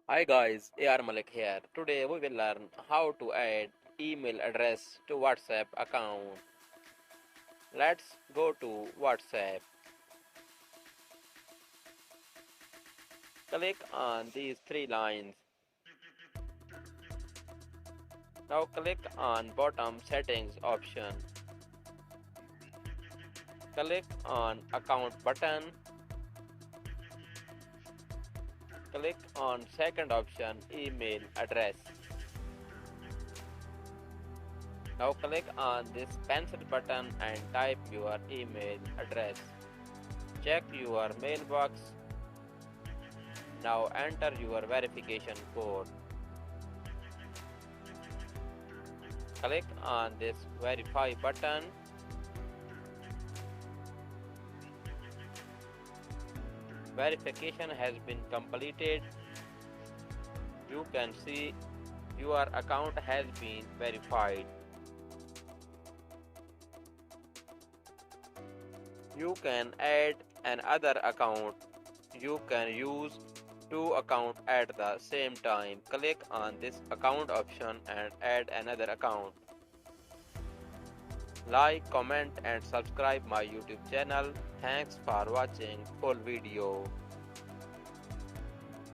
Hi guys, AR Malik here. Today we will learn how to add email address to WhatsApp account. Let's go to WhatsApp. Click on these three lines. Now click on bottom settings option. Click on account button. Click on second option email address. Now click on this pencil button and type your email address. Check your mailbox. Now enter your verification code. Click on this verify button. Verification has been completed. You can see your account has been verified. You can add another account. You can use two accounts at the same time. Click on this account option and add another account. Like, comment and subscribe my YouTube channel. Thanks for watching full video.